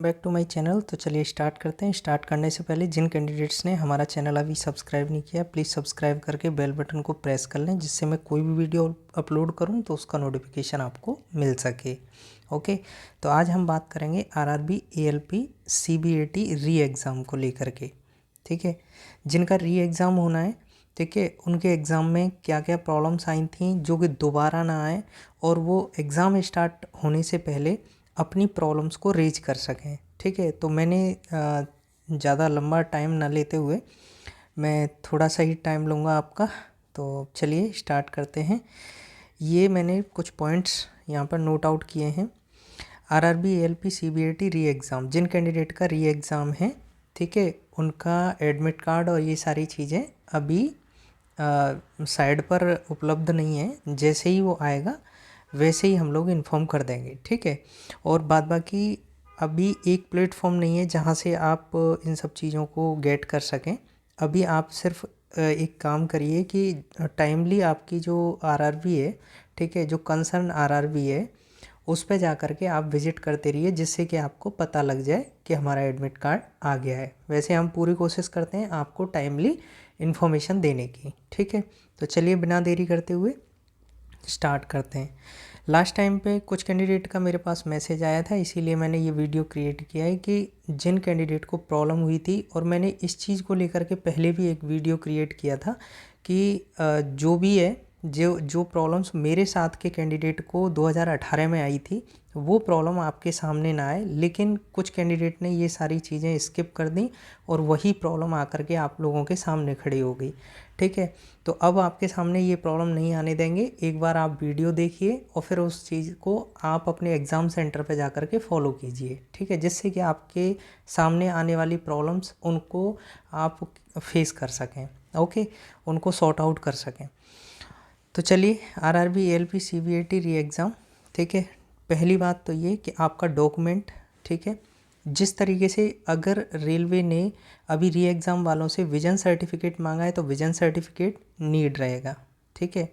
Back to my channel. तो चलिए start करते हैं। स्टार्ट करने से पहले जिन कैंडिडेट्स ने हमारा चैनल अभी सब्सक्राइब नहीं किया, प्लीज़ सब्सक्राइब करके बेल बटन को प्रेस कर लें, जिससे मैं कोई भी वीडियो अपलोड करूं तो उसका नोटिफिकेशन आपको मिल सके। ओके, तो आज हम बात करेंगे RRB ALP CBAT re exam को लेकर के। ठीक है, जिनका री एग्ज़ाम होना है, ठीक है, उनके एग्ज़ाम में क्या क्या प्रॉब्लम्स आई थी जो कि दोबारा ना आए और वो एग्ज़ाम स्टार्ट होने से पहले अपनी प्रॉब्लम्स को रेज कर सकें। ठीक है, तो मैंने ज़्यादा लंबा टाइम ना लेते हुए मैं थोड़ा सा ही टाइम लूँगा आपका। तो चलिए स्टार्ट करते हैं। ये मैंने कुछ पॉइंट्स यहाँ पर नोट आउट किए हैं। RRB ALP CBAT re exam, जिन कैंडिडेट का री एग्ज़ाम है, ठीक है, उनका एडमिट कार्ड और ये सारी चीज़ें अभी साइड पर उपलब्ध नहीं है। जैसे ही वो आएगा वैसे ही हम लोग इन्फॉर्म कर देंगे। ठीक है, और बाद बाकी अभी एक प्लेटफॉर्म नहीं है जहाँ से आप इन सब चीज़ों को गेट कर सकें। अभी आप सिर्फ एक काम करिए कि टाइमली आपकी जो आरआरबी है, ठीक है, जो कंसर्न आरआरबी है, उस पे जा कर के आप विज़िट करते रहिए, जिससे कि आपको पता लग जाए कि हमारा एडमिट कार्ड आ गया है। वैसे हम पूरी कोशिश करते हैं आपको टाइमली इन्फॉर्मेशन देने की। ठीक है, तो चलिए बिना देरी करते हुए स्टार्ट करते हैं। लास्ट टाइम पे कुछ कैंडिडेट का मेरे पास मैसेज आया था, इसीलिए मैंने ये वीडियो क्रिएट किया है कि जिन कैंडिडेट को प्रॉब्लम हुई थी, और मैंने इस चीज़ को लेकर के पहले भी एक वीडियो क्रिएट किया था कि जो भी है, जो प्रॉब्लम्स मेरे साथ के कैंडिडेट को 2018 में आई थी, वो प्रॉब्लम आपके सामने ना आए। लेकिन कुछ कैंडिडेट ने ये सारी चीज़ें स्किप कर दी और वही प्रॉब्लम आकर के आप लोगों के सामने खड़ी हो गई। ठीक है, तो अब आपके सामने ये प्रॉब्लम नहीं आने देंगे। एक बार आप वीडियो देखिए और फिर उस चीज़ को आप अपने एग्ज़ाम सेंटर पे जा कर के फॉलो कीजिए। ठीक है, जिससे कि आपके सामने आने वाली प्रॉब्लम्स उनको आप फेस कर सकें। ओके, उनको सॉर्ट आउट कर सकें। तो चलिए RRB ALP CBAT re exam. ठीक है, पहली बात तो ये कि आपका डॉक्यूमेंट, ठीक है, जिस तरीके से अगर रेलवे ने अभी री एग्ज़ाम वालों से विजन सर्टिफिकेट मांगा है तो विजन सर्टिफिकेट नीड रहेगा। ठीक है,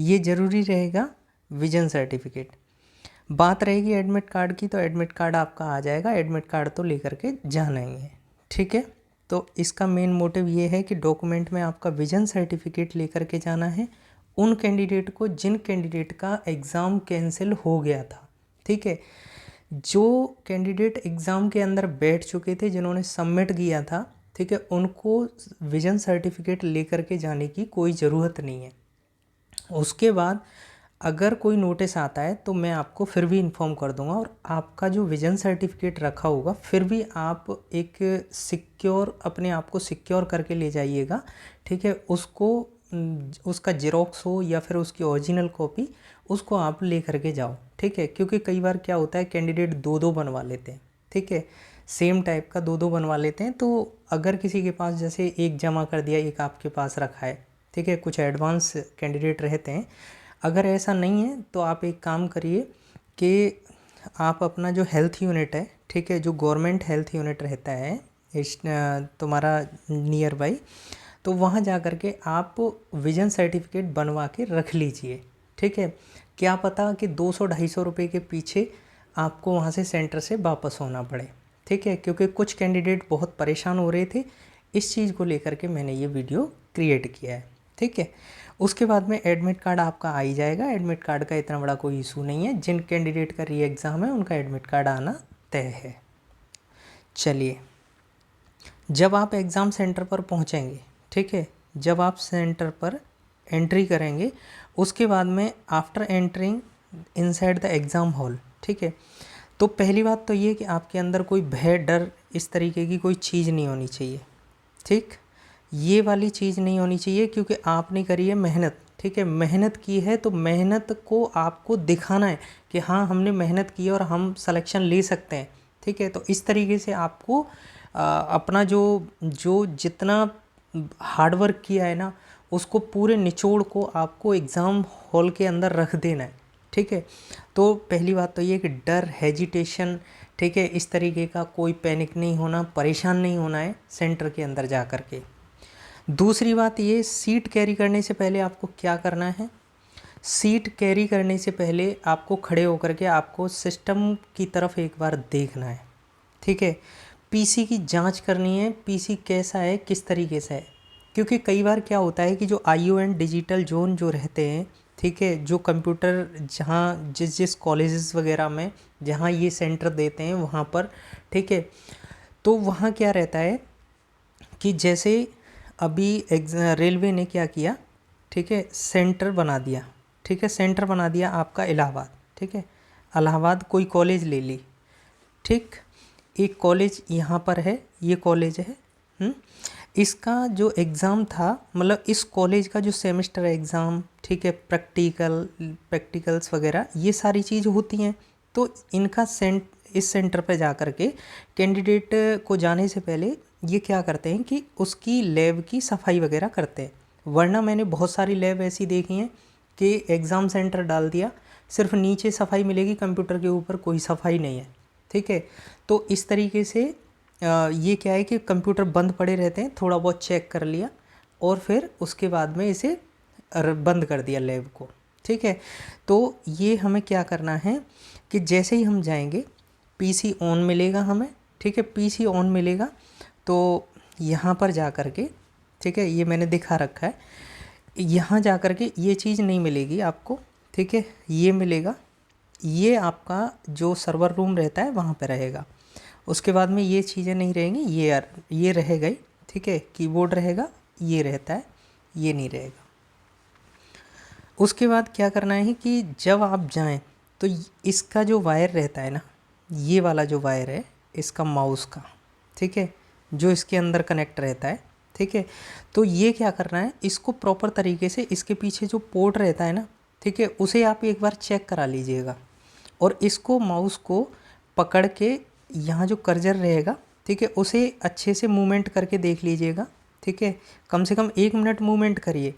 ये ज़रूरी रहेगा विजन सर्टिफिकेट। बात रहेगी एडमिट कार्ड की, तो एडमिट कार्ड आपका आ जाएगा, एडमिट कार्ड तो लेकर के जाना ही है। ठीक है, तो इसका मेन मोटिव ये है कि डॉक्यूमेंट में आपका विजन सर्टिफिकेट लेकर के जाना है उन कैंडिडेट को जिन कैंडिडेट का एग्ज़ाम कैंसिल हो गया था। ठीक है, जो कैंडिडेट एग्ज़ाम के अंदर बैठ चुके थे, जिन्होंने सबमिट किया था, ठीक है, उनको विजन सर्टिफिकेट लेकर के जाने की कोई ज़रूरत नहीं है। उसके बाद अगर कोई नोटिस आता है तो मैं आपको फिर भी इन्फॉर्म कर दूंगा, और आपका जो विजन सर्टिफिकेट रखा होगा फिर भी आप एक सिक्योर, अपने आप को सिक्योर करके ले जाइएगा। ठीक है, उसको उसका जेरोक्स हो या फिर उसकी ओरिजिनल कॉपी, उसको आप ले करके जाओ। ठीक है, क्योंकि कई बार क्या होता है, कैंडिडेट दो दो बनवा लेते हैं। ठीक है, सेम टाइप का दो दो बनवा लेते हैं। तो अगर किसी के पास जैसे एक जमा कर दिया, एक आपके पास रखा है, ठीक है, कुछ एडवांस कैंडिडेट रहते हैं। अगर ऐसा नहीं है तो आप एक काम करिए कि आप अपना जो हेल्थ यूनिट है, ठीक है, जो गवर्नमेंट हेल्थ यूनिट रहता है इस तुम्हारा नियर बाई, तो वहाँ जा कर के आप विजन सर्टिफिकेट बनवा के रख लीजिए। ठीक है, क्या पता कि 200-250 रुपये के पीछे आपको वहाँ से सेंटर से वापस होना पड़े। ठीक है, क्योंकि कुछ कैंडिडेट बहुत परेशान हो रहे थे, इस चीज़ को लेकर के मैंने ये वीडियो क्रिएट किया है। ठीक है, उसके बाद में एडमिट कार्ड आपका आ ही जाएगा। एडमिट कार्ड का इतना बड़ा कोई इशू नहीं है। जिन कैंडिडेट का री एग्ज़ाम है उनका एडमिट कार्ड आना तय है। चलिए, जब आप एग्ज़ाम सेंटर पर पहुंचेंगे, ठीक है, जब आप सेंटर पर एंट्री करेंगे, उसके बाद में after entering inside the exam hall, ठीक है, तो पहली बात तो ये कि आपके अंदर कोई भय, डर, इस तरीके की कोई चीज़ नहीं होनी चाहिए। ठीक, ये वाली चीज़ नहीं होनी चाहिए, क्योंकि आपने करी है मेहनत। ठीक है, मेहनत की है तो मेहनत को आपको दिखाना है कि हाँ हमने मेहनत की है और हम सिलेक्शन ले सकते हैं। ठीक है, तो इस तरीके से आपको अपना जो जो जितना हार्डवर्क किया है ना, उसको पूरे निचोड़ को आपको एग्ज़ाम हॉल के अंदर रख देना है। ठीक है, तो पहली बात तो ये कि डर, हेजिटेशन, ठीक है, इस तरीके का कोई पैनिक नहीं होना, परेशान नहीं होना है सेंटर के अंदर जा कर के। दूसरी बात ये, सीट कैरी करने से पहले आपको क्या करना है, सीट कैरी करने से पहले आपको खड़े होकर के आपको सिस्टम की तरफ एक बार देखना है। ठीक है। पीसी की जांच करनी है, पीसी कैसा है, किस तरीके से है, क्योंकि कई बार क्या होता है कि जो आईओ एंड डिजिटल जोन जो रहते हैं, ठीक है, जो कंप्यूटर जहाँ जिस जिस कॉलेजेस वगैरह में जहाँ ये सेंटर देते हैं वहाँ पर, ठीक है, तो वहाँ क्या रहता है कि जैसे अभी रेलवे ने क्या किया, ठीक है, सेंटर बना दिया, ठीक है, सेंटर बना दिया आपका इलाहाबाद, ठीक है, इलाहाबाद कोई कॉलेज ले ली, ठीक, एक कॉलेज यहाँ पर है, ये कॉलेज है, इसका जो एग्ज़ाम था, मतलब इस कॉलेज का जो सेमेस्टर एग्ज़ाम, ठीक है, प्रैक्टिकल्स वगैरह ये सारी चीज़ होती हैं, तो इनका इस सेंटर पे जा कर के कैंडिडेट को जाने से पहले ये क्या करते हैं कि उसकी लैब की सफाई वगैरह करते हैं। वरना मैंने बहुत सारी लैब ऐसी देखी हैं कि एग्ज़ाम सेंटर डाल दिया, सिर्फ नीचे सफाई मिलेगी, कंप्यूटर के ऊपर कोई सफाई नहीं है, ठीक है। तो इस तरीके से ये क्या है कि कंप्यूटर बंद पड़े रहते हैं, थोड़ा बहुत चेक कर लिया और फिर उसके बाद में इसे बंद कर दिया लैब को, ठीक है। तो ये हमें क्या करना है कि जैसे ही हम जाएंगे पीसी ऑन मिलेगा हमें, ठीक है, पीसी ऑन मिलेगा तो यहाँ पर जा कर के, ठीक है, ये मैंने दिखा रखा है, यहाँ जा कर के ये चीज़ नहीं मिलेगी आपको, ठीक है, ये मिलेगा, ये आपका जो सर्वर रूम रहता है वहाँ पे रहेगा। उसके बाद में ये चीज़ें नहीं रहेंगी, ये रहेगा ही, ठीक है, कीबोर्ड रहेगा, ये रहता है, ये नहीं रहेगा। उसके बाद क्या करना है कि जब आप जाएं तो इसका जो वायर रहता है ना, ये वाला जो वायर है इसका माउस का, ठीक है, जो इसके अंदर कनेक्ट रहता है, ठीक है, तो ये क्या करना है, इसको प्रॉपर तरीके से इसके पीछे जो पोर्ट रहता है ना, ठीक है, उसे आप एक बार चेक करा लीजिएगा और इसको माउस को पकड़ के यहाँ जो कर्जर रहेगा, ठीक है, उसे अच्छे से मूवमेंट करके देख लीजिएगा, ठीक है, कम से कम 1 मिनट मूवमेंट करिए।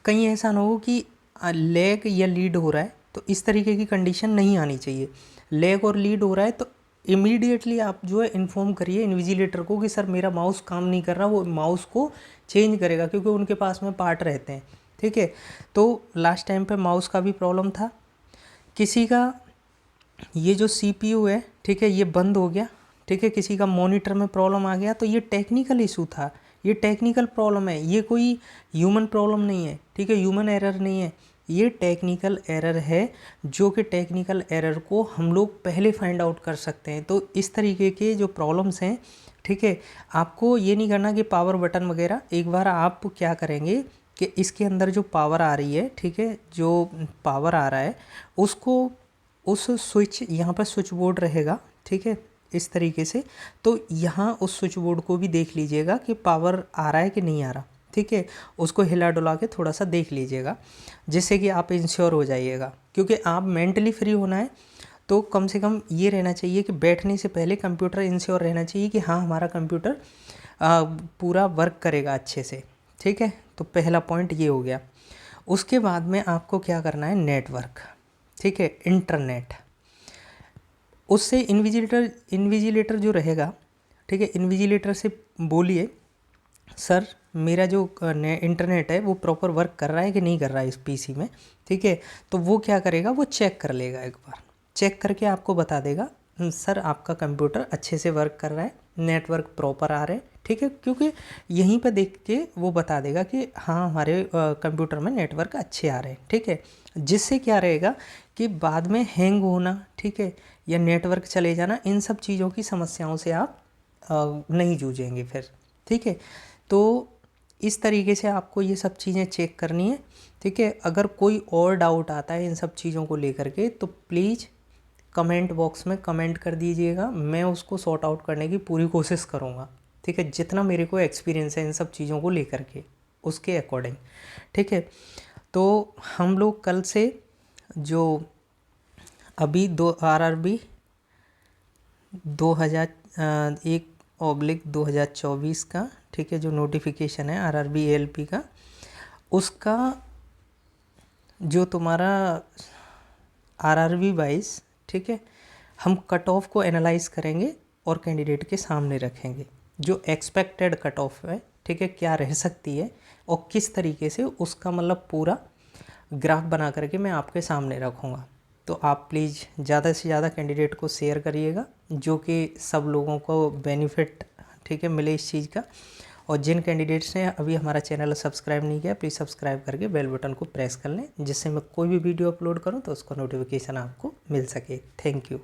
कहीं ऐसा ना हो कि लैग या लीड हो रहा है, तो इस तरीके की कंडीशन नहीं आनी चाहिए। लैग और लीड हो रहा है तो इमीडिएटली आप जो है इन्फॉर्म करिए इन्विजिलेटर को कि सर मेरा माउस काम नहीं कर रहा, वो माउस को चेंज करेगा, क्योंकि उनके पास में पार्ट रहते हैं, ठीक है। तो लास्ट टाइम पे माउस का भी प्रॉब्लम था, किसी का ये जो सीपीयू है, ठीक है, ये बंद हो गया, ठीक है, किसी का मॉनिटर में प्रॉब्लम आ गया, तो ये टेक्निकल इशू था, ये टेक्निकल प्रॉब्लम है, ये कोई ह्यूमन प्रॉब्लम नहीं है, ठीक है, ह्यूमन एरर नहीं है, ये टेक्निकल एरर है, जो कि टेक्निकल एरर को हम लोग पहले फाइंड आउट कर सकते हैं। तो इस तरीके के जो प्रॉब्लम्स हैं, ठीक है, आपको ये नहीं करना कि पावर बटन वगैरह, एक बार आप क्या करेंगे कि इसके अंदर जो पावर आ रही है, ठीक है, जो पावर आ रहा है उसको उस स्विच, यहाँ पर स्विच बोर्ड रहेगा, ठीक है, इस तरीके से, तो यहाँ उस स्विच बोर्ड को भी देख लीजिएगा कि पावर आ रहा है कि नहीं आ रहा, ठीक है, उसको हिला डुला के थोड़ा सा देख लीजिएगा, जिससे कि आप इंश्योर हो जाइएगा, क्योंकि आप मेंटली फ्री होना है तो कम से कम ये रहना चाहिए कि बैठने से पहले कंप्यूटर इंश्योर रहना चाहिए कि हाँ हमारा कंप्यूटर पूरा वर्क करेगा अच्छे से, ठीक है। तो पहला पॉइंट ये हो गया। उसके बाद में आपको क्या करना है, नेटवर्क, ठीक है, इंटरनेट, उससे इन्विजिलेटर जो रहेगा, ठीक है, इन्विजिलेटर से बोलिए सर मेरा जो इंटरनेट है वो प्रॉपर वर्क कर रहा है कि नहीं कर रहा है इस पीसी में, ठीक है, तो वो क्या करेगा, वो चेक कर लेगा, एक बार चेक करके आपको बता देगा सर आपका कंप्यूटर अच्छे से वर्क कर रहा है, नेटवर्क प्रॉपर आ रहे हैं, ठीक है, क्योंकि यहीं पर देख के वो बता देगा कि हाँ हमारे कंप्यूटर में नेटवर्क अच्छे आ रहे हैं, ठीक है, जिससे क्या रहेगा कि बाद में हैंग होना, ठीक है, या नेटवर्क चले जाना, इन सब चीज़ों की समस्याओं से आप नहीं जूझेंगे फिर, ठीक है। तो इस तरीके से आपको ये सब चीज़ें चेक करनी है, ठीक है। अगर कोई और डाउट आता है इन सब चीज़ों को लेकर के तो प्लीज़ कमेंट बॉक्स में कमेंट कर दीजिएगा, मैं उसको सॉर्ट आउट करने की पूरी कोशिश करूँगा, ठीक है, जितना मेरे को एक्सपीरियंस है इन सब चीज़ों को लेकर के उसके अकॉर्डिंग, ठीक है। तो हम लोग कल से जो अभी RRB 2001/2024 का, ठीक है, जो नोटिफिकेशन है RRB ALP का, उसका जो तुम्हारा RRB 22, ठीक है, हम कट ऑफ को एनालाइज करेंगे और कैंडिडेट के सामने रखेंगे, जो एक्सपेक्टेड कट ऑफ है, ठीक है, क्या रह सकती है और किस तरीके से उसका मतलब पूरा ग्राफ बना करके मैं आपके सामने रखूँगा, तो आप प्लीज़ ज़्यादा से ज़्यादा कैंडिडेट को शेयर करिएगा, जो कि सब लोगों को बेनिफिट ठीक है मिले इस चीज़ का। और जिन कैंडिडेट्स ने अभी हमारा चैनल सब्सक्राइब नहीं किया, प्लीज़ सब्सक्राइब करके बेल बटन को प्रेस कर लें, जिससे मैं कोई भी वीडियो अपलोड करूं तो उसका नोटिफिकेशन आपको मिल सके। Thank you.